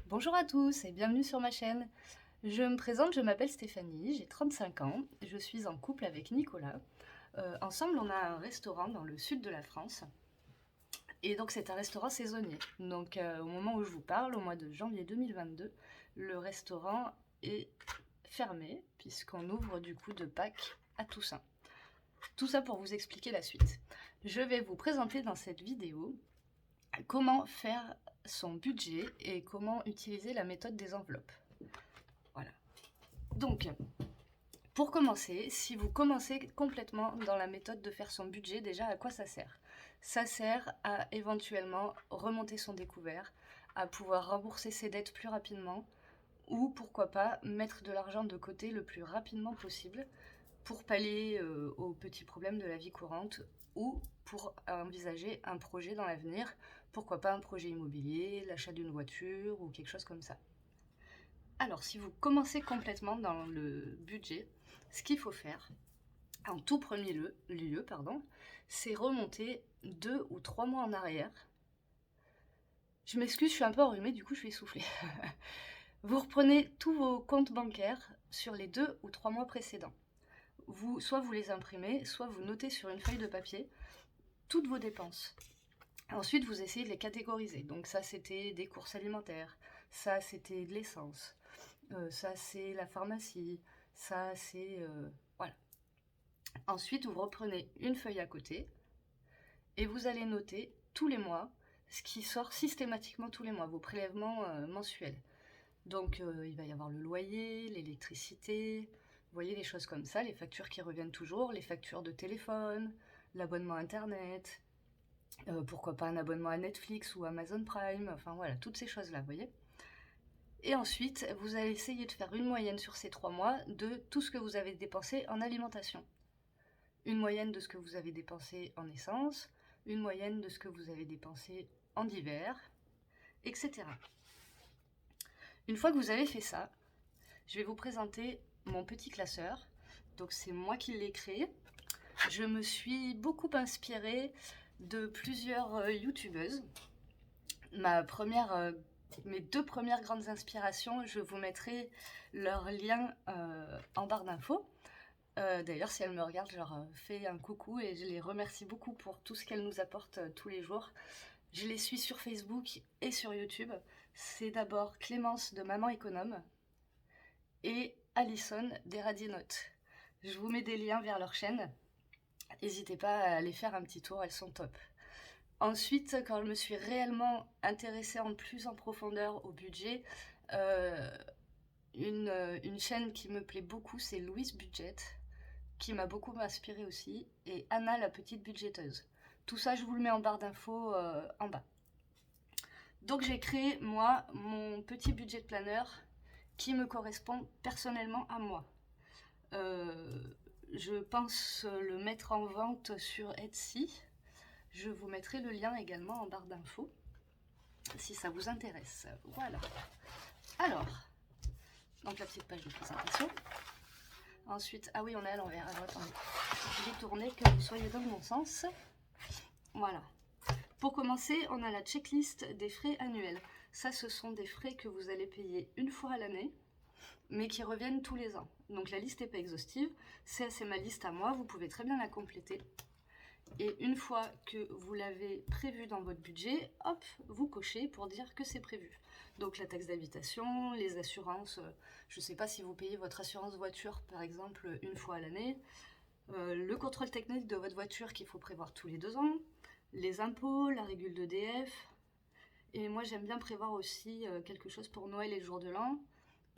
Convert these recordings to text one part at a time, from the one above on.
Bonjour à tous et bienvenue sur ma chaîne. Je me présente, je m'appelle Stéphanie, j'ai 35 ans, je suis en couple avec Nicolas. Ensemble, on a un restaurant dans le sud de la France et donc c'est un restaurant saisonnier. Donc au moment où je vous parle, au mois de janvier 2022, le restaurant est fermé puisqu'on ouvre du coup de Pâques à Toussaint. Tout ça pour vous expliquer la suite. Je vais vous présenter dans cette vidéo comment faire son budget et comment utiliser la méthode des enveloppes. Voilà. Donc, pour commencer, si vous commencez complètement dans la méthode de faire son budget, déjà à quoi ça sert? Ça sert à éventuellement remonter son découvert, à pouvoir rembourser ses dettes plus rapidement, ou pourquoi pas mettre de l'argent de côté le plus rapidement possible pour pallier aux petits problèmes de la vie courante ou pour envisager un projet dans l'avenir, pourquoi pas un projet immobilier, l'achat d'une voiture ou quelque chose comme ça. Alors, si vous commencez complètement dans le budget, ce qu'il faut faire, en tout premier lieu, c'est remonter 2 ou 3 mois en arrière. Je m'excuse, je suis un peu enrhumée, du coup je suis essoufflée. Vous reprenez tous vos comptes bancaires sur les 2 ou 3 mois précédents. Soit vous les imprimez, soit vous notez sur une feuille de papier toutes vos dépenses. Ensuite, vous essayez de les catégoriser. Donc ça, c'était des courses alimentaires, ça, c'était de l'essence, ça, c'est la pharmacie, ça, c'est... voilà. Ensuite, vous reprenez une feuille à côté et vous allez noter tous les mois ce qui sort systématiquement tous les mois, vos prélèvements mensuels. Donc, il va y avoir le loyer, l'électricité, vous voyez, les choses comme ça, les factures qui reviennent toujours, les factures de téléphone, l'abonnement Internet, pourquoi pas un abonnement à Netflix ou Amazon Prime, enfin voilà, toutes ces choses-là, vous voyez. Et ensuite, vous allez essayer de faire une moyenne sur ces 3 mois de tout ce que vous avez dépensé en alimentation. Une moyenne de ce que vous avez dépensé en essence, une moyenne de ce que vous avez dépensé en divers, etc. Une fois que vous avez fait ça, je vais vous présenter mon petit classeur. Donc c'est moi qui l'ai créé. Je me suis beaucoup inspirée de plusieurs youtubeuses. Mes 2 premières grandes inspirations, je vous mettrai leurs liens en barre d'infos. D'ailleurs, si elles me regardent, je leur fais un coucou et je les remercie beaucoup pour tout ce qu'elles nous apportent tous les jours. Je les suis sur Facebook et sur YouTube. C'est d'abord Clémence de Maman Économe et Alison des Radinotes. Je vous mets des liens vers leur chaîne. N'hésitez pas à aller faire un petit tour, elles sont top. Ensuite, quand je me suis réellement intéressée plus en profondeur au budget, une chaîne qui me plaît beaucoup, c'est Louise Budget, qui m'a beaucoup inspirée aussi, et Anna la petite budgéteuse. Tout ça, je vous le mets en barre d'infos en bas. Donc j'ai créé, moi, mon petit budget planner qui me correspond personnellement à moi. Je pense le mettre en vente sur Etsy. Je vous mettrai le lien également en barre d'infos si ça vous intéresse. Voilà. Alors, donc la petite page de présentation. Ensuite, ah oui, on est à l'envers. Alors attendez, je vais tourner que vous soyez dans le bon sens. Voilà. Pour commencer, on a la checklist des frais annuels. Ça, ce sont des frais que vous allez payer une fois à l'année, mais qui reviennent tous les ans. Donc la liste n'est pas exhaustive, c'est ma liste à moi, vous pouvez très bien la compléter. Et une fois que vous l'avez prévu dans votre budget, hop, vous cochez pour dire que c'est prévu. Donc la taxe d'habitation, les assurances, je ne sais pas si vous payez votre assurance voiture par exemple une fois à l'année, le contrôle technique de votre voiture qu'il faut prévoir tous les 2 ans, les impôts, la régule d'EDF, et moi j'aime bien prévoir aussi quelque chose pour Noël et le jour de l'an,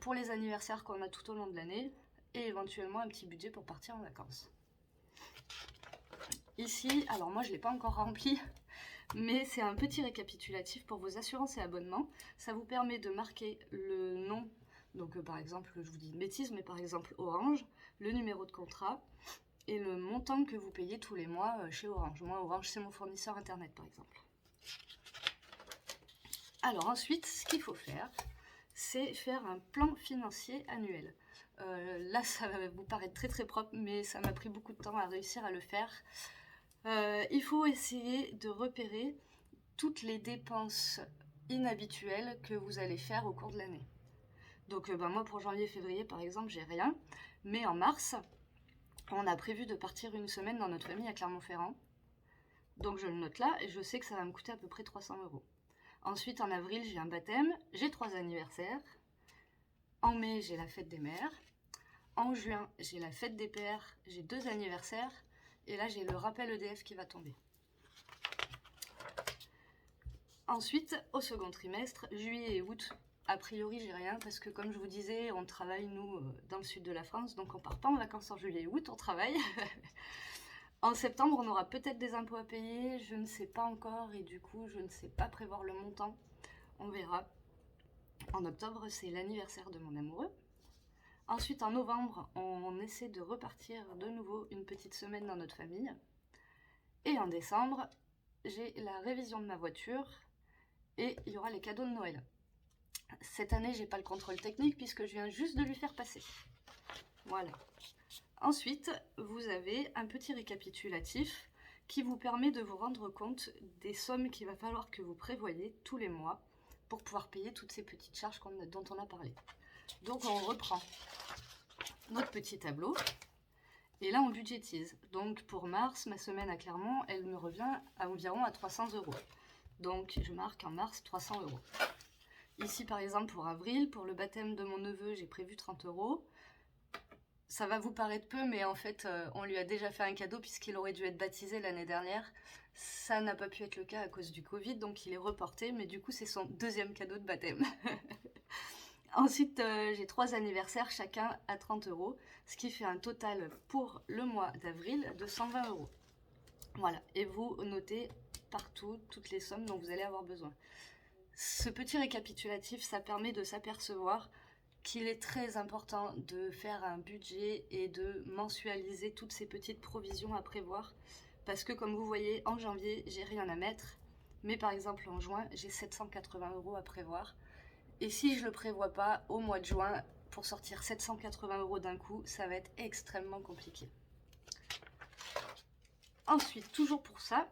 pour les anniversaires qu'on a tout au long de l'année, et éventuellement un petit budget pour partir en vacances. Ici, alors moi je ne l'ai pas encore rempli, mais c'est un petit récapitulatif pour vos assurances et abonnements. Ça vous permet de marquer le nom, donc par exemple, je vous dis une bêtise, mais par exemple Orange, le numéro de contrat et le montant que vous payez tous les mois chez Orange. Moi, Orange, c'est mon fournisseur internet par exemple. Alors ensuite, ce qu'il faut faire, c'est faire un plan financier annuel. Là, ça va vous paraître très très propre, mais ça m'a pris beaucoup de temps à réussir à le faire. Il faut essayer de repérer toutes les dépenses inhabituels que vous allez faire au cours de l'année. Donc moi pour janvier-février par exemple j'ai rien, mais en mars on a prévu de partir une semaine dans notre famille à Clermont-Ferrand. Donc je le note là et je sais que ça va me coûter à peu près 300 €. Ensuite en avril j'ai un baptême, j'ai 3 anniversaires. En mai j'ai la fête des mères. En juin j'ai la fête des pères, j'ai 2 anniversaires. Et là j'ai le rappel EDF qui va tomber. Ensuite au second trimestre, juillet et août, a priori j'ai rien parce que comme je vous disais on travaille nous dans le sud de la France, donc on part pas en vacances en juillet et août, on travaille. En septembre on aura peut-être des impôts à payer, je ne sais pas encore et du coup je ne sais pas prévoir le montant, on verra. En octobre c'est l'anniversaire de mon amoureux. Ensuite en novembre on essaie de repartir de nouveau une petite semaine dans notre famille. Et en décembre j'ai la révision de ma voiture et il y aura les cadeaux de Noël. Cette année, j'ai pas le contrôle technique puisque je viens juste de lui faire passer. Voilà. Ensuite, vous avez un petit récapitulatif qui vous permet de vous rendre compte des sommes qu'il va falloir que vous prévoyez tous les mois pour pouvoir payer toutes ces petites charges dont on a parlé. Donc on reprend notre petit tableau et là on budgétise. Donc pour mars, ma semaine à Clermont, elle me revient à environ à 300 €. Donc je marque en mars 300 €. Ici par exemple pour avril, pour le baptême de mon neveu, j'ai prévu 30 €. Ça va vous paraître peu, mais en fait on lui a déjà fait un cadeau puisqu'il aurait dû être baptisé l'année dernière. Ça n'a pas pu être le cas à cause du Covid, donc il est reporté, mais du coup c'est son deuxième cadeau de baptême. Ensuite j'ai 3 anniversaires, chacun à 30 €, ce qui fait un total pour le mois d'avril de 120 €. Voilà, et vous notez partout toutes les sommes dont vous allez avoir besoin. Ce petit récapitulatif, ça permet de s'apercevoir qu'il est très important de faire un budget et de mensualiser toutes ces petites provisions à prévoir. Parce que comme vous voyez, en janvier, j'ai rien à mettre. Mais par exemple, en juin, j'ai 780 € à prévoir. Et si je ne le prévois pas, au mois de juin, pour sortir 780 € d'un coup, ça va être extrêmement compliqué. Ensuite, toujours pour ça,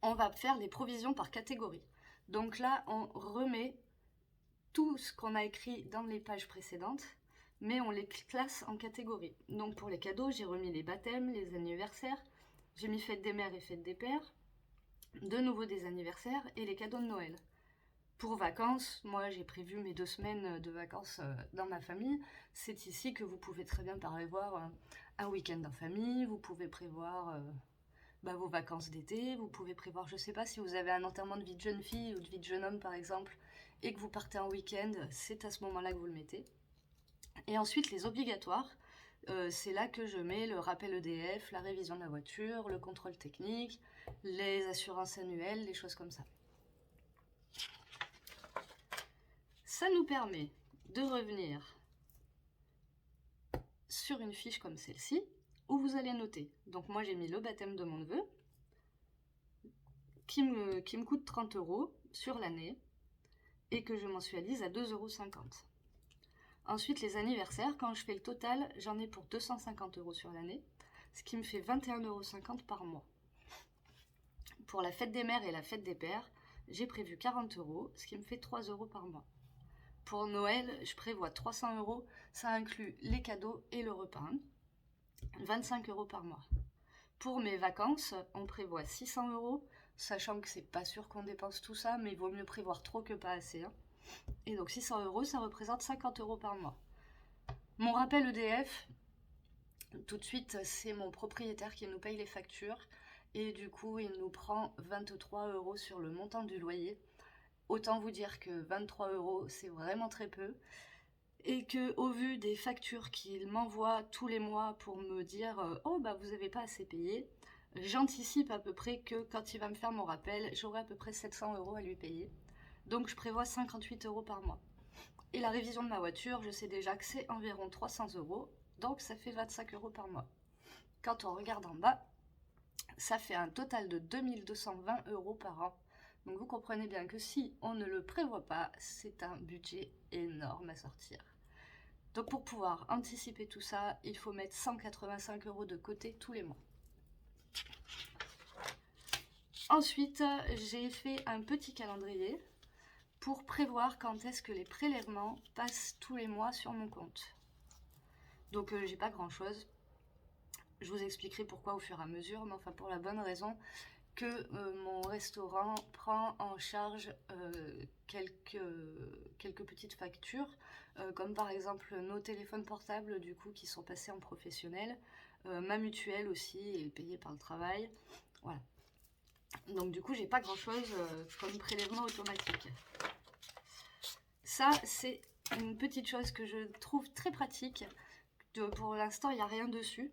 on va faire les provisions par catégorie. Donc là, on remet tout ce qu'on a écrit dans les pages précédentes, mais on les classe en catégories. Donc pour les cadeaux, j'ai remis les baptêmes, les anniversaires, j'ai mis fête des mères et fête des pères, de nouveau des anniversaires et les cadeaux de Noël. Pour vacances, moi j'ai prévu mes 2 semaines de vacances dans ma famille. C'est ici que vous pouvez très bien prévoir un week-end en famille, vous pouvez prévoir vos vacances d'été, vous pouvez prévoir, je sais pas, si vous avez un enterrement de vie de jeune fille ou de vie de jeune homme par exemple, et que vous partez en week-end, c'est à ce moment-là que vous le mettez. Et ensuite les obligatoires, c'est là que je mets le rappel EDF, la révision de la voiture, le contrôle technique, les assurances annuelles, les choses comme ça. Ça nous permet de revenir sur une fiche comme celle-ci, où vous allez noter. Donc moi j'ai mis le baptême de mon neveu, qui me coûte 30 € sur l'année, et que je mensualise à 2,50 €. Ensuite les anniversaires, quand je fais le total, j'en ai pour 250 € sur l'année, ce qui me fait 21,50 € par mois. Pour la fête des mères et la fête des pères, j'ai prévu 40 €, ce qui me fait 3 € par mois. Pour Noël, je prévois 300 €, ça inclut les cadeaux et le repas, 25 € par mois. Pour mes vacances, on prévoit 600 €, sachant que c'est pas sûr qu'on dépense tout ça, mais il vaut mieux prévoir trop que pas assez. Et donc 600 €, ça représente 50 € par mois. Mon rappel EDF, tout de suite, c'est mon propriétaire qui nous paye les factures, et du coup, il nous prend 23 € sur le montant du loyer. Autant vous dire que 23 €, c'est vraiment très peu. Et que au vu des factures qu'il m'envoie tous les mois pour me dire « Oh, bah vous avez pas assez payé », j'anticipe à peu près que quand il va me faire mon rappel, j'aurai à peu près 700 € à lui payer. Donc je prévois 58 € par mois. Et la révision de ma voiture, je sais déjà que c'est environ 300 €, donc ça fait 25 € par mois. Quand on regarde en bas, ça fait un total de 2220 € par an. Donc vous comprenez bien que si on ne le prévoit pas, c'est un budget énorme à sortir. Donc pour pouvoir anticiper tout ça, il faut mettre 185 € de côté tous les mois. Ensuite, j'ai fait un petit calendrier pour prévoir quand est-ce que les prélèvements passent tous les mois sur mon compte. Donc j'ai pas grand chose. Je vous expliquerai pourquoi au fur et à mesure, mais enfin pour la bonne raison que mon restaurant prend en charge quelques petites factures, comme par exemple nos téléphones portables du coup qui sont passés en professionnel, ma mutuelle aussi est payée par le travail, voilà. Donc du coup j'ai pas grand chose comme prélèvement automatique. Ça c'est une petite chose que je trouve très pratique. Pour l'instant il n'y a rien dessus.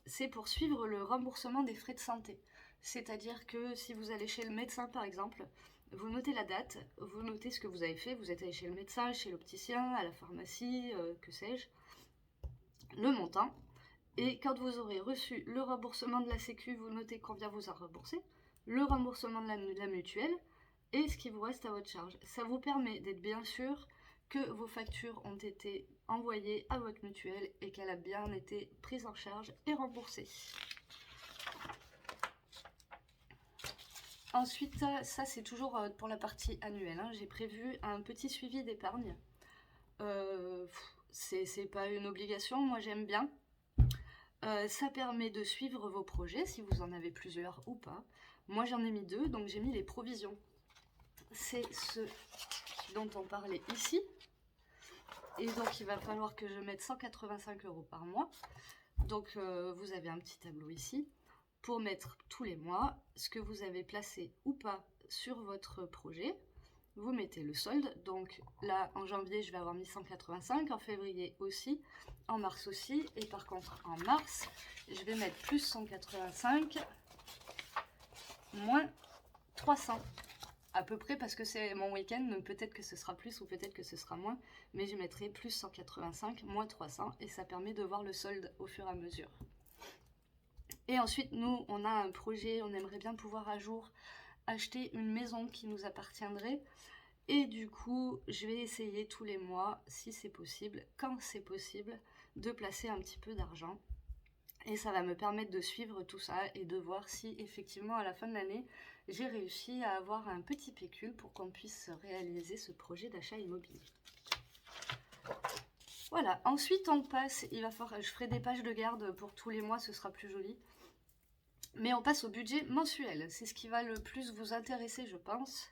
C'est pour suivre le remboursement des frais de santé. C'est-à-dire que si vous allez chez le médecin par exemple, vous notez la date, vous notez ce que vous avez fait, vous êtes allé chez le médecin, chez l'opticien, à la pharmacie, que sais-je, le montant, et quand vous aurez reçu le remboursement de la sécu, vous notez combien vous a remboursé, le remboursement de la mutuelle, et ce qui vous reste à votre charge. Ça vous permet d'être bien sûr que vos factures ont été envoyées à votre mutuelle et qu'elle a bien été prise en charge et remboursée. Ensuite, ça c'est toujours pour la partie annuelle, hein. J'ai prévu un petit suivi d'épargne. C'est pas une obligation, moi j'aime bien. Ça permet de suivre vos projets, si vous en avez plusieurs ou pas. Moi j'en ai mis 2, donc j'ai mis les provisions. C'est ce dont on parlait ici. Et donc il va falloir que je mette 185 € par mois. Donc vous avez un petit tableau ici pour mettre tous les mois ce que vous avez placé ou pas sur votre projet. Vous mettez le solde, donc là en janvier je vais avoir mis 185, en février aussi, en mars aussi, et par contre en mars je vais mettre plus 185 moins 300 à peu près, parce que c'est mon week-end, donc peut-être que ce sera plus ou peut-être que ce sera moins, mais je mettrai plus 185 moins 300 et ça permet de voir le solde au fur et à mesure. Et ensuite nous on a un projet, on aimerait bien pouvoir à jour acheter une maison qui nous appartiendrait, et du coup je vais essayer tous les mois, si c'est possible, quand c'est possible, de placer un petit peu d'argent, et ça va me permettre de suivre tout ça et de voir si effectivement à la fin de l'année j'ai réussi à avoir un petit pécule pour qu'on puisse réaliser ce projet d'achat immobilier. Voilà, ensuite on passe, il va falloir, je ferai des pages de garde pour tous les mois, ce sera plus joli. Mais on passe au budget mensuel, c'est ce qui va le plus vous intéresser je pense.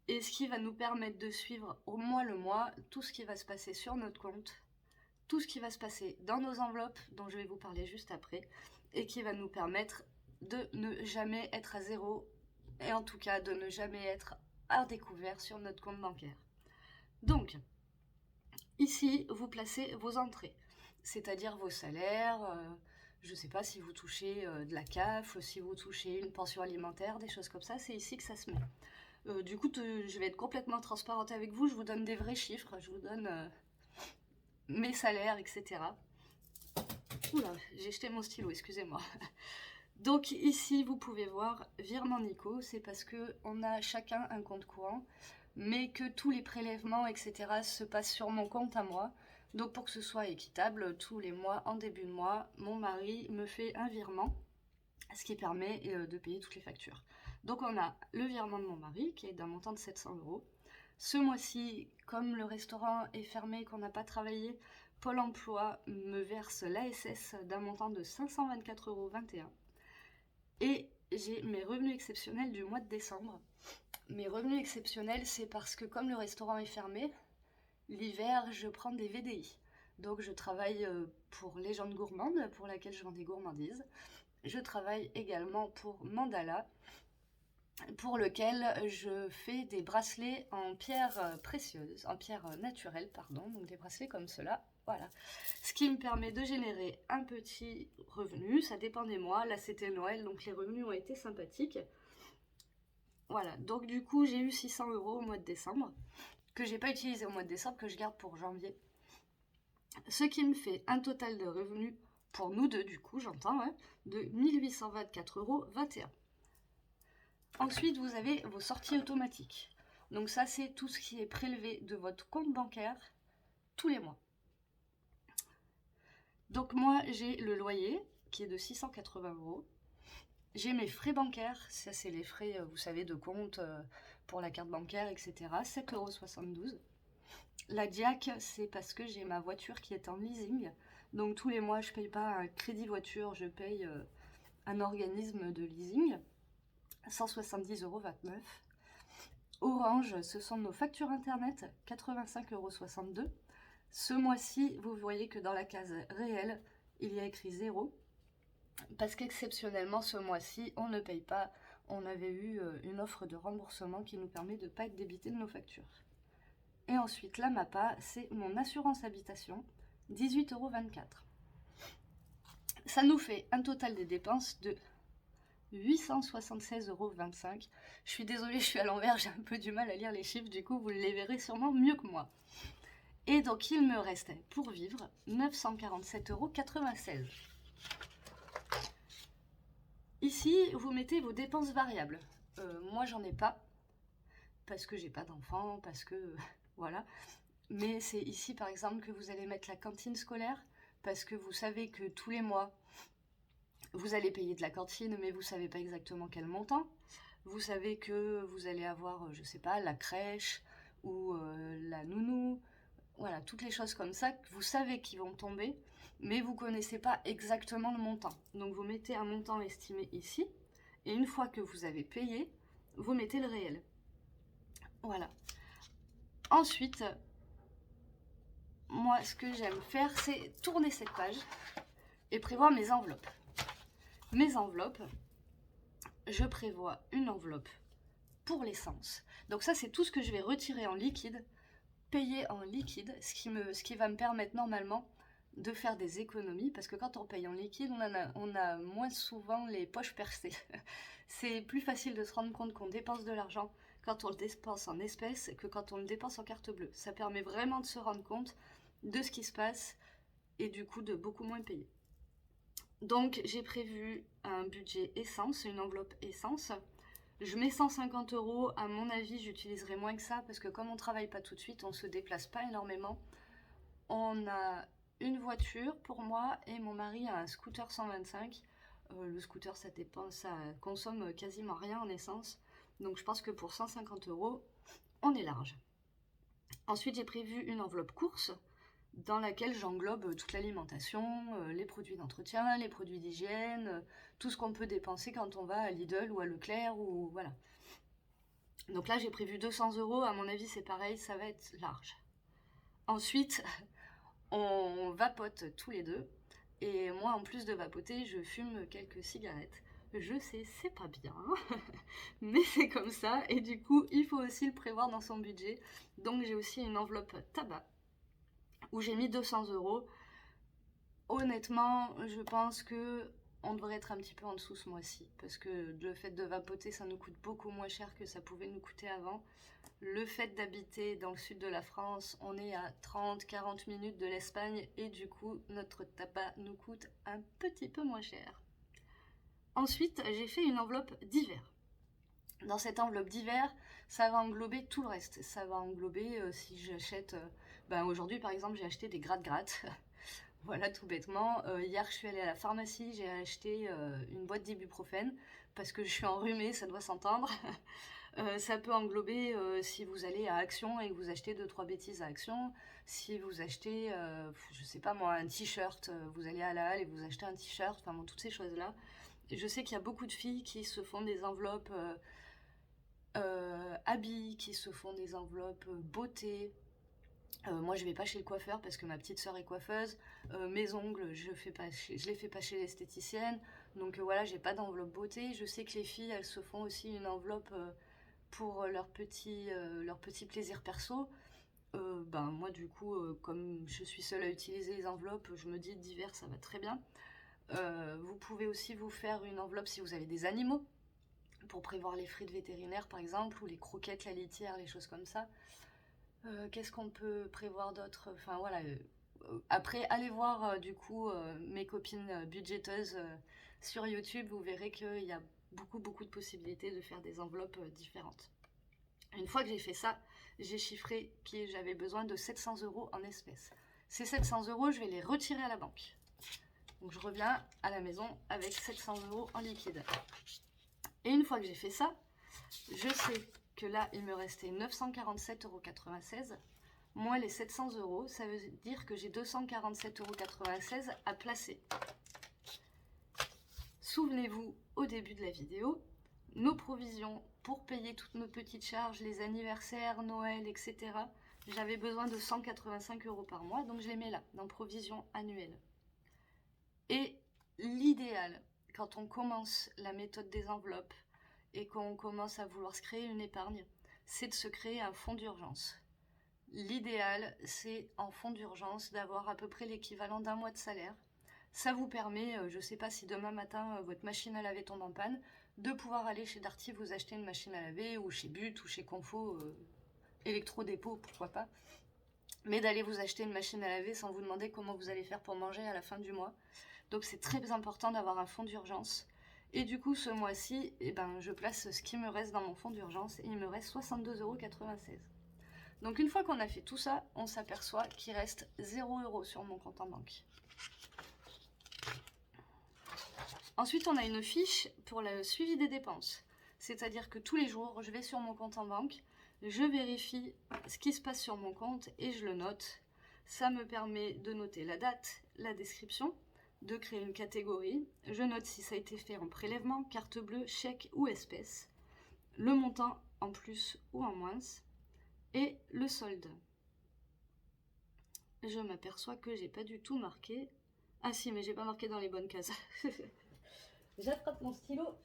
Et ce qui va nous permettre de suivre au mois le mois tout ce qui va se passer sur notre compte, tout ce qui va se passer dans nos enveloppes, dont je vais vous parler juste après, et qui va nous permettre de ne jamais être à zéro, et en tout cas de ne jamais être à découvert sur notre compte bancaire. Donc, ici, vous placez vos entrées, c'est-à-dire vos salaires, je ne sais pas si vous touchez de la CAF, si vous touchez une pension alimentaire, des choses comme ça, c'est ici que ça se met. Du coup, je vais être complètement transparente avec vous, je vous donne des vrais chiffres, je vous donne mes salaires, etc. Oula, j'ai jeté mon stylo, excusez-moi. Donc ici, vous pouvez voir virement Nico, c'est parce qu'on a chacun un compte courant, mais que tous les prélèvements, etc. se passent sur mon compte à moi. Donc pour que ce soit équitable, tous les mois, en début de mois, mon mari me fait un virement, ce qui permet de payer toutes les factures. Donc on a le virement de mon mari, qui est d'un montant de 700 €. Ce mois-ci, comme le restaurant est fermé et qu'on n'a pas travaillé, Pôle emploi me verse l'ASS d'un montant de 524,21 €. Et j'ai mes revenus exceptionnels du mois de décembre. Mes revenus exceptionnels, c'est parce que comme le restaurant est fermé, l'hiver, je prends des VDI. Donc je travaille pour Légende Gourmande, pour laquelle je vends des gourmandises. Je travaille également pour Mandala, pour lequel je fais des bracelets en pierre précieuse, en pierre naturelle, pardon, donc des bracelets comme cela, voilà. Ce qui me permet de générer un petit revenu, ça dépend des mois, là c'était Noël, donc les revenus ont été sympathiques. Voilà, donc du coup j'ai eu 600 € au mois de décembre, que j'ai pas utilisé au mois de décembre, que je garde pour janvier. Ce qui me fait un total de revenus, pour nous deux du coup, j'entends, hein, de 1824,21 €. Ensuite, vous avez vos sorties automatiques. Donc ça, c'est tout ce qui est prélevé de votre compte bancaire tous les mois. Donc moi, j'ai le loyer qui est de 680 €. J'ai mes frais bancaires, ça c'est les frais, vous savez, de compte pour la carte bancaire, etc. 7,72 €. La Diac, c'est parce que j'ai ma voiture qui est en leasing. Donc tous les mois, je ne paye pas un crédit voiture, je paye un organisme de leasing. 170,29 €. Orange, ce sont nos factures internet, 85,62 €. Ce mois-ci, vous voyez que dans la case réelle, il y a écrit 0. Parce qu'exceptionnellement, ce mois-ci, on ne paye pas. On avait eu une offre de remboursement qui nous permet de ne pas être débité de nos factures. Et ensuite, la MAPA, c'est mon assurance habitation, 18,24 €. Ça nous fait un total des dépenses de 876,25 €. Je suis désolée, je suis à l'envers, j'ai un peu du mal à lire les chiffres, du coup vous les verrez sûrement mieux que moi. Et donc il me restait pour vivre 947,96 €. Ici, vous mettez vos dépenses variables. Moi j'en ai pas, parce que j'ai pas d'enfant, parce que voilà. Mais c'est ici par exemple que vous allez mettre la cantine scolaire, parce que vous savez que tous les mois, vous allez payer de la cantine, mais vous ne savez pas exactement quel montant. Vous savez que vous allez avoir, je ne sais pas, la crèche ou la nounou. Voilà, toutes les choses comme ça que vous savez qui vont tomber, mais vous ne connaissez pas exactement le montant. Donc vous mettez un montant estimé ici, et une fois que vous avez payé, vous mettez le réel. Voilà. Ensuite, moi, ce que j'aime faire, c'est tourner cette page et prévoir mes enveloppes. Mes enveloppes, je prévois une enveloppe pour l'essence. Donc ça, c'est tout ce que je vais retirer en liquide, payer en liquide, ce qui va me permettre normalement de faire des économies, parce que quand on paye en liquide, on a moins souvent les poches percées. C'est plus facile de se rendre compte qu'on dépense de l'argent quand on le dépense en espèces que quand on le dépense en carte bleue. Ça permet vraiment de se rendre compte de ce qui se passe et du coup de beaucoup moins payer. Donc j'ai prévu un budget essence, une enveloppe essence. Je mets 150 €, à mon avis j'utiliserai moins que ça parce que comme on ne travaille pas tout de suite, on ne se déplace pas énormément. On a une voiture pour moi et mon mari a un scooter 125. Le scooter ça consomme quasiment rien en essence. Donc je pense que pour 150 €, on est large. Ensuite j'ai prévu une enveloppe course dans laquelle j'englobe toute l'alimentation, les produits d'entretien, les produits d'hygiène, tout ce qu'on peut dépenser quand on va à Lidl ou à Leclerc, ou voilà. Donc là j'ai prévu 200 €, à mon avis c'est pareil, ça va être large. Ensuite, on vapote tous les deux, et moi en plus de vapoter, je fume quelques cigarettes. Je sais, c'est pas bien, mais c'est comme ça, et du coup il faut aussi le prévoir dans son budget. Donc j'ai aussi une enveloppe tabac, où j'ai mis 200 €. Honnêtement, je pense que on devrait être un petit peu en dessous ce mois-ci, parce que le fait de vapoter, ça nous coûte beaucoup moins cher que ça pouvait nous coûter avant. Le fait d'habiter dans le sud de la France, on est à 30-40 minutes de l'Espagne, et du coup, notre tabac nous coûte un petit peu moins cher. Ensuite, j'ai fait une enveloppe d'hiver. Dans cette enveloppe d'hiver, ça va englober tout le reste. Ça va englober si j'achète... aujourd'hui, par exemple, j'ai acheté des gratte-gratte. Voilà, tout bêtement. Hier, je suis allée à la pharmacie, j'ai acheté une boîte d'ibuprofène, parce que je suis enrhumée, ça doit s'entendre. Ça peut englober si vous allez à Action et que vous achetez 2-3 bêtises à Action. Si vous achetez, je sais pas moi, un t-shirt, vous allez à la Halle et vous achetez un t-shirt, enfin bon, toutes ces choses-là. Je sais qu'il y a beaucoup de filles qui se font des enveloppes habits, qui se font des enveloppes beauté. Moi je vais pas chez le coiffeur parce que ma petite sœur est coiffeuse. Mes ongles, je les fais pas chez l'esthéticienne. Donc voilà, j'ai pas d'enveloppe beauté. Je sais que les filles, elles se font aussi une enveloppe pour leur petit plaisir perso. Moi du coup, comme je suis seule à utiliser les enveloppes, je me dis d'hiver ça va très bien. Vous pouvez aussi vous faire une enveloppe si vous avez des animaux, pour prévoir les frites vétérinaires par exemple, ou les croquettes, la litière, les choses comme ça. Qu'est-ce qu'on peut prévoir d'autre? Enfin voilà. Après, allez voir du coup mes copines budgéteuses sur YouTube, vous verrez qu'il y a beaucoup de possibilités de faire des enveloppes différentes. Une fois que j'ai fait ça, j'ai chiffré que j'avais besoin de 700 € en espèces. Ces 700 €, je vais les retirer à la banque. Donc je reviens à la maison avec 700 € en liquide. Et une fois que j'ai fait ça, je sais que là, il me restait 947,96 €, moins les 700 €, ça veut dire que j'ai 247,96 € à placer. Souvenez-vous, au début de la vidéo, nos provisions pour payer toutes nos petites charges, les anniversaires, Noël, etc. J'avais besoin de 185 € par mois, donc je les mets là, dans provisions annuelles. Et l'idéal, quand on commence la méthode des enveloppes et qu'on commence à vouloir se créer une épargne, c'est de se créer un fonds d'urgence. L'idéal, c'est en fonds d'urgence d'avoir à peu près l'équivalent d'un mois de salaire. Ça vous permet, je ne sais pas si demain matin votre machine à laver tombe en panne, de pouvoir aller chez Darty vous acheter une machine à laver, ou chez But, ou chez Confo, Électrodépôt, pourquoi pas. Mais d'aller vous acheter une machine à laver sans vous demander comment vous allez faire pour manger à la fin du mois. Donc c'est très important d'avoir un fonds d'urgence. Et du coup, ce mois-ci, je place ce qui me reste dans mon fonds d'urgence et il me reste 62,96 €. Donc une fois qu'on a fait tout ça, on s'aperçoit qu'il reste 0 € sur mon compte en banque. Ensuite, on a une fiche pour le suivi des dépenses. C'est-à-dire que tous les jours, je vais sur mon compte en banque, je vérifie ce qui se passe sur mon compte et je le note. Ça me permet de noter la date, la description, de créer une catégorie. Je note si ça a été fait en prélèvement, carte bleue, chèque ou espèce, le montant en plus ou en moins et le solde. Je m'aperçois que j'ai pas du tout marqué. Ah si, mais j'ai pas marqué dans les bonnes cases. J'attrape mon stylo.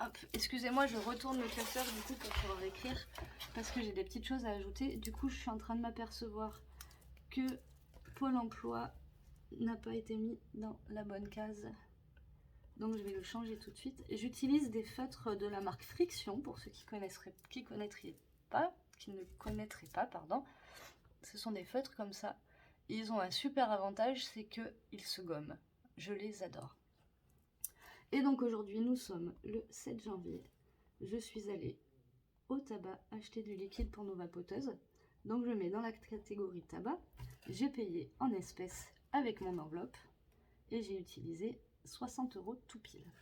Hop, excusez-moi, je retourne le classeur du coup pour pouvoir écrire parce que j'ai des petites choses à ajouter. Du coup, je suis en train de m'apercevoir que Pôle emploi n'a pas été mis dans la bonne case. Donc je vais le changer tout de suite. J'utilise des feutres de la marque Friction pour ceux qui ne connaîtraient pas, pardon. Ce sont des feutres comme ça. Ils ont un super avantage, c'est qu'ils se gomment. Je les adore. Et donc aujourd'hui, nous sommes le 7 janvier. Je suis allée au tabac acheter du liquide pour nos vapoteuses. Donc je mets dans la catégorie tabac. J'ai payé en espèces avec mon enveloppe et j'ai utilisé 60 € tout pile.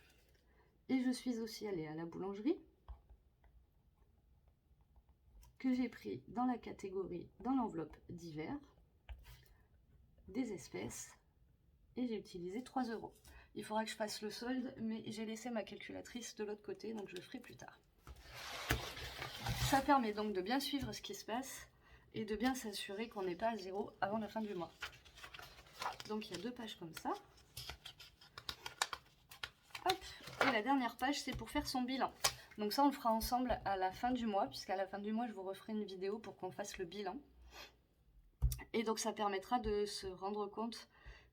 Et je suis aussi allée à la boulangerie que j'ai pris dans la catégorie, dans l'enveloppe divers, des espèces et j'ai utilisé 3 €. Il faudra que je fasse le solde, mais j'ai laissé ma calculatrice de l'autre côté, donc je le ferai plus tard. Ça permet donc de bien suivre ce qui se passe et de bien s'assurer qu'on n'est pas à zéro avant la fin du mois. Donc il y a 2 pages comme ça. Hop. Et la dernière page, c'est pour faire son bilan. Donc ça, on le fera ensemble à la fin du mois, puisqu'à la fin du mois, je vous referai une vidéo pour qu'on fasse le bilan. Et donc ça permettra de se rendre compte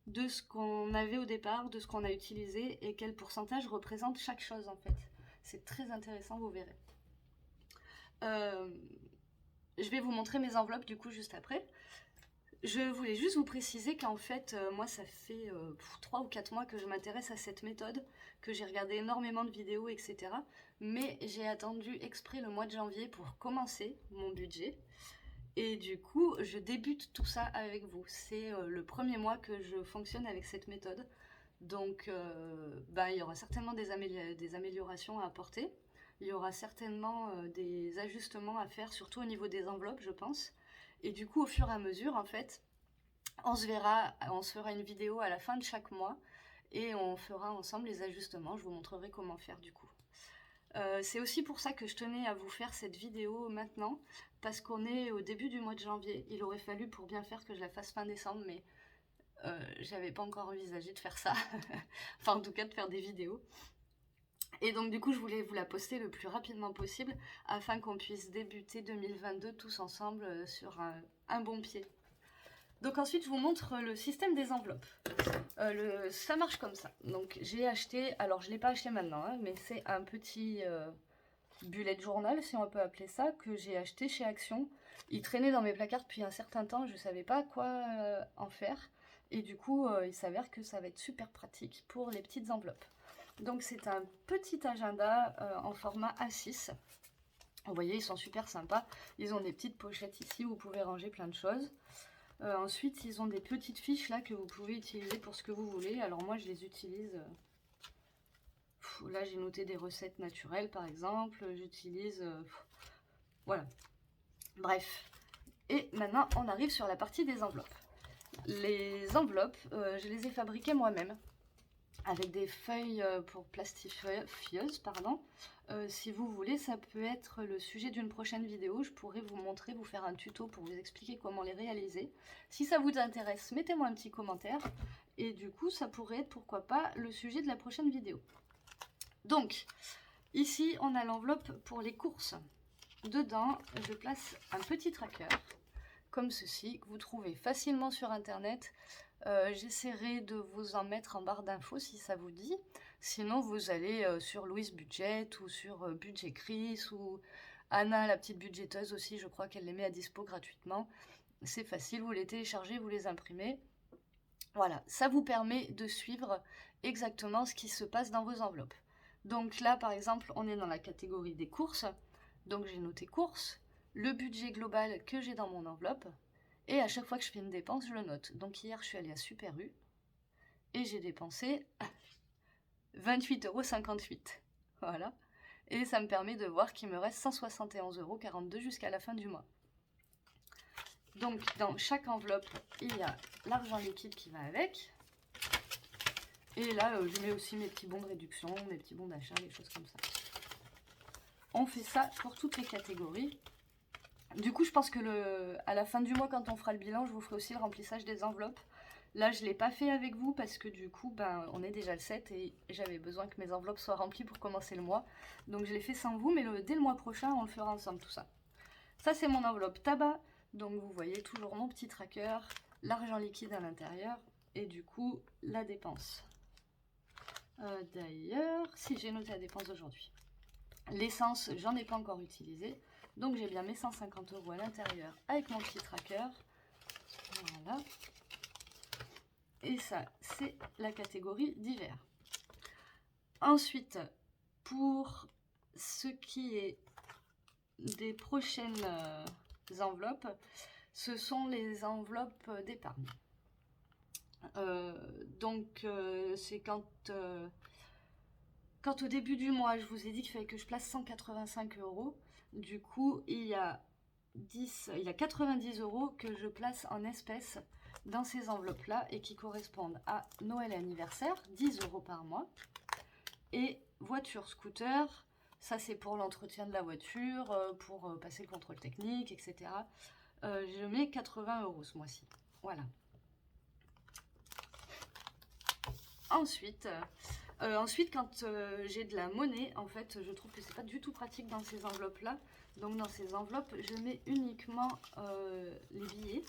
de ce qu'on avait au départ, de ce qu'on a utilisé et quel pourcentage représente chaque chose en fait. C'est très intéressant, vous verrez. Je vais vous montrer mes enveloppes du coup juste après. Je voulais juste vous préciser qu'en fait, moi ça fait 3 ou 4 mois que je m'intéresse à cette méthode, que j'ai regardé énormément de vidéos, etc. Mais j'ai attendu exprès le mois de janvier pour commencer mon budget. Et du coup, je débute tout ça avec vous. C'est le premier mois que je fonctionne avec cette méthode. Donc, il y aura certainement des améliorations à apporter. Il y aura certainement des ajustements à faire, surtout au niveau des enveloppes, je pense. Et du coup, au fur et à mesure, en fait, on se fera une vidéo à la fin de chaque mois et on fera ensemble les ajustements. Je vous montrerai comment faire du coup. C'est aussi pour ça que je tenais à vous faire cette vidéo maintenant, parce qu'on est au début du mois de janvier. Il aurait fallu pour bien faire que je la fasse fin décembre, mais j'avais pas encore envisagé de faire ça. Enfin, en tout cas, de faire des vidéos. Et donc, du coup, je voulais vous la poster le plus rapidement possible, afin qu'on puisse débuter 2022 tous ensemble sur un bon pied. Donc ensuite, je vous montre le système des enveloppes. Ça marche comme ça. Donc j'ai acheté, alors je ne l'ai pas acheté maintenant, hein, mais c'est un petit bullet journal, si on peut appeler ça, que j'ai acheté chez Action. Il traînait dans mes placards depuis un certain temps, je ne savais pas quoi en faire. Et du coup, il s'avère que ça va être super pratique pour les petites enveloppes. Donc c'est un petit agenda en format A6. Vous voyez, ils sont super sympas. Ils ont des petites pochettes ici où vous pouvez ranger plein de choses. Ensuite, ils ont des petites fiches là que vous pouvez utiliser pour ce que vous voulez. Alors moi, je les utilise Là, j'ai noté des recettes naturelles, par exemple. J'utilise... voilà. Bref. Et maintenant, on arrive sur la partie des enveloppes. Les enveloppes, je les ai fabriquées moi-même. Avec des feuilles pour plastifieuses, pardon. Si vous voulez, ça peut être le sujet d'une prochaine vidéo. Je pourrais vous montrer, vous faire un tuto pour vous expliquer comment les réaliser. Si ça vous intéresse, mettez-moi un petit commentaire. Et du coup, ça pourrait être, pourquoi pas, le sujet de la prochaine vidéo. Donc, ici, on a l'enveloppe pour les courses. Dedans, je place un petit tracker, comme ceci, que vous trouvez facilement sur Internet. J'essaierai de vous en mettre en barre d'infos si ça vous dit. Sinon, vous allez sur Louise Budget ou sur Budget Chris ou Anna, la petite budgéteuse aussi, je crois qu'elle les met à dispo gratuitement. C'est facile, vous les téléchargez, vous les imprimez. Voilà, ça vous permet de suivre exactement ce qui se passe dans vos enveloppes. Donc là, par exemple, on est dans la catégorie des courses. Donc j'ai noté courses, le budget global que j'ai dans mon enveloppe. Et à chaque fois que je fais une dépense, je le note. Donc hier, je suis allée à Super U et j'ai dépensé 28,58 €. Voilà. Et ça me permet de voir qu'il me reste 171,42 € jusqu'à la fin du mois. Donc dans chaque enveloppe, il y a l'argent liquide qui va avec. Et là, je mets aussi mes petits bons de réduction, mes petits bons d'achat, des choses comme ça. On fait ça pour toutes les catégories. Du coup, je pense que à la fin du mois, quand on fera le bilan, je vous ferai aussi le remplissage des enveloppes. Là, je ne l'ai pas fait avec vous parce que du coup, on est déjà le 7 et j'avais besoin que mes enveloppes soient remplies pour commencer le mois. Donc, je l'ai fait sans vous, mais dès le mois prochain, on le fera ensemble, tout ça. Ça, c'est mon enveloppe tabac. Donc, vous voyez toujours mon petit tracker, l'argent liquide à l'intérieur et du coup, la dépense. D'ailleurs, si j'ai noté la dépense d'aujourd'hui. L'essence, j'en ai pas encore utilisé. Donc j'ai bien mes 150 € à l'intérieur avec mon petit tracker. Voilà. Et ça, c'est la catégorie d'hiver. Ensuite, pour ce qui est des prochaines enveloppes, ce sont les enveloppes d'épargne. C'est quand au début du mois, je vous ai dit qu'il fallait que je place 185 €. Du coup, il y a 90 € que je place en espèces dans ces enveloppes-là et qui correspondent à Noël et anniversaire, 10 € par mois. Et voiture, scooter, ça c'est pour l'entretien de la voiture, pour passer le contrôle technique, etc. Je mets 80 € ce mois-ci. Voilà. Ensuite, quand j'ai de la monnaie, en fait, je trouve que c'est pas du tout pratique dans ces enveloppes-là. Donc, dans ces enveloppes, je mets uniquement les billets.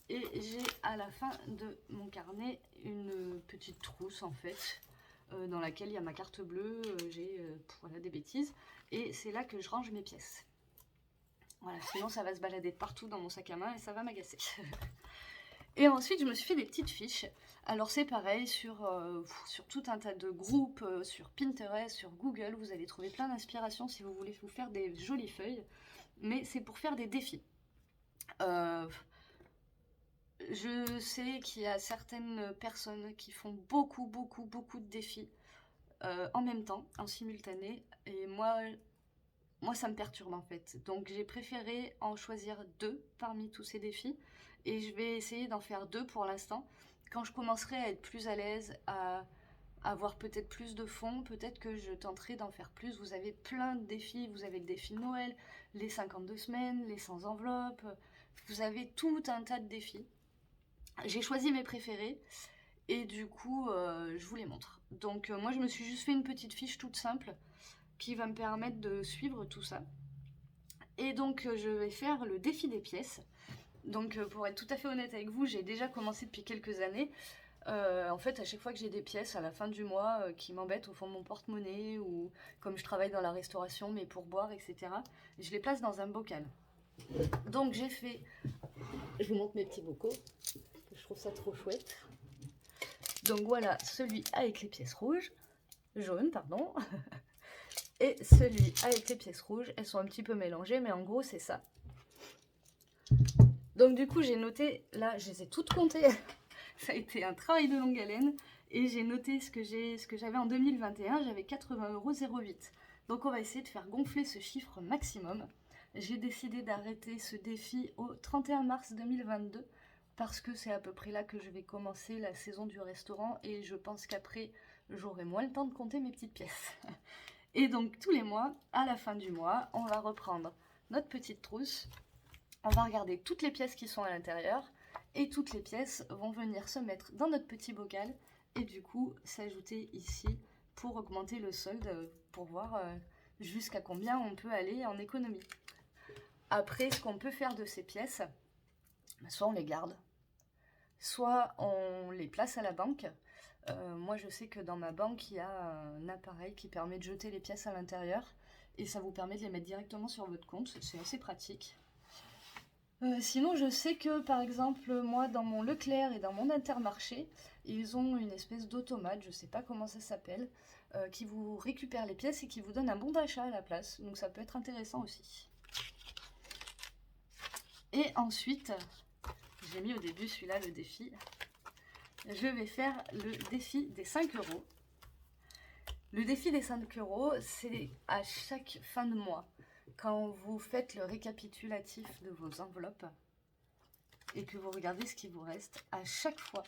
Et j'ai à la fin de mon carnet une petite trousse, en fait, dans laquelle il y a ma carte bleue, voilà, des bêtises. Et c'est là que je range mes pièces. Voilà, sinon ça va se balader de partout dans mon sac à main et ça va m'agacer. Et ensuite, je me suis fait des petites fiches. Alors c'est pareil, sur tout un tas de groupes, sur Pinterest, sur Google, vous allez trouver plein d'inspiration si vous voulez vous faire des jolies feuilles. Mais c'est pour faire des défis. Je sais qu'il y a certaines personnes qui font beaucoup de défis en même temps, en simultané. Et moi, ça me perturbe en fait. Donc j'ai préféré en choisir 2 parmi tous ces défis. Et je vais essayer d'en faire 2 pour l'instant. Quand je commencerai à être plus à l'aise, à avoir peut-être plus de fonds, peut-être que je tenterai d'en faire plus. Vous avez plein de défis. Vous avez le défi de Noël, les 52 semaines, les 100 enveloppes. Vous avez tout un tas de défis. J'ai choisi mes préférés. Et du coup, je vous les montre. Donc moi, je me suis juste fait une petite fiche toute simple qui va me permettre de suivre tout ça. Et donc, je vais faire le défi des pièces. Donc pour être tout à fait honnête avec vous, j'ai déjà commencé depuis quelques années. En fait, à chaque fois que j'ai des pièces à la fin du mois qui m'embêtent au fond de mon porte-monnaie ou comme je travaille dans la restauration, mes pourboires, etc., je les place dans un bocal. Donc j'ai fait... Je vous montre mes petits bocaux. Je trouve ça trop chouette. Donc voilà, celui avec les pièces jaunes, pardon. Et celui avec les pièces rouges. Elles sont un petit peu mélangées, mais en gros, c'est ça. Donc du coup, j'ai noté, là, je les ai toutes comptées. Ça a été un travail de longue haleine. Et j'ai noté ce que j'avais en 2021, j'avais 80,08 €. Donc on va essayer de faire gonfler ce chiffre maximum. J'ai décidé d'arrêter ce défi au 31 mars 2022 parce que c'est à peu près là que je vais commencer la saison du restaurant et je pense qu'après j'aurai moins le temps de compter mes petites pièces. Et donc tous les mois, à la fin du mois, on va reprendre notre petite trousse, on va regarder toutes les pièces qui sont à l'intérieur et toutes les pièces vont venir se mettre dans notre petit bocal et du coup s'ajouter ici pour augmenter le solde, pour voir jusqu'à combien on peut aller en économie. Après, ce qu'on peut faire de ces pièces, soit on les garde, soit on les place à la banque. Moi je sais que dans ma banque il y a un appareil qui permet de jeter les pièces à l'intérieur et ça vous permet de les mettre directement sur votre compte, c'est assez pratique. Sinon je sais que par exemple moi dans mon Leclerc et dans mon Intermarché ils ont une espèce d'automate, je sais pas comment ça s'appelle, qui vous récupère les pièces et qui vous donne un bon d'achat à la place, donc ça peut être intéressant aussi. Et ensuite, j'ai mis au début celui-là le défi, je vais faire le défi des 5 €. Le défi des 5 €, c'est à chaque fin de mois, quand vous faites le récapitulatif de vos enveloppes et que vous regardez ce qui vous reste, à chaque fois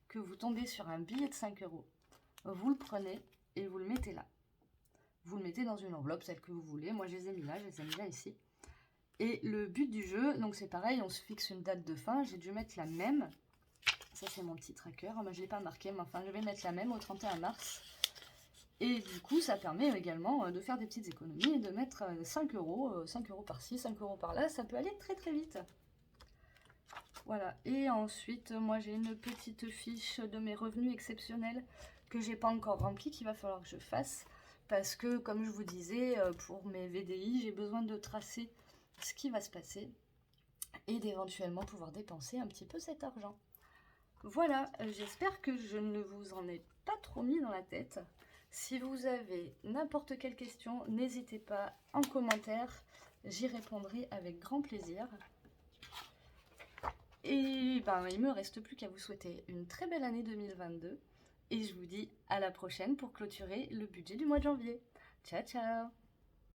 que vous tombez sur un billet de 5 €, vous le prenez et vous le mettez là. Vous le mettez dans une enveloppe, celle que vous voulez. Moi, je les ai mis là, ici. Et le but du jeu, donc c'est pareil, on se fixe une date de fin. J'ai dû mettre la même. Ça, c'est mon petit tracker. Moi, je ne l'ai pas marqué, mais enfin, je vais mettre la même au 31 mars. Et du coup, ça permet également de faire des petites économies et de mettre 5 €, 5 € par-ci, 5 € par-là. Ça peut aller très très vite. Voilà. Et ensuite, moi, j'ai une petite fiche de mes revenus exceptionnels que j'ai pas encore remplie, qu'il va falloir que je fasse. Parce que, comme je vous disais, pour mes VDI, j'ai besoin de tracer ce qui va se passer et d'éventuellement pouvoir dépenser un petit peu cet argent. Voilà, j'espère que je ne vous en ai pas trop mis dans la tête. Si vous avez n'importe quelle question, n'hésitez pas en commentaire, j'y répondrai avec grand plaisir. Et ben, il me reste plus qu'à vous souhaiter une très belle année 2022 et je vous dis à la prochaine pour clôturer le budget du mois de janvier. Ciao ciao!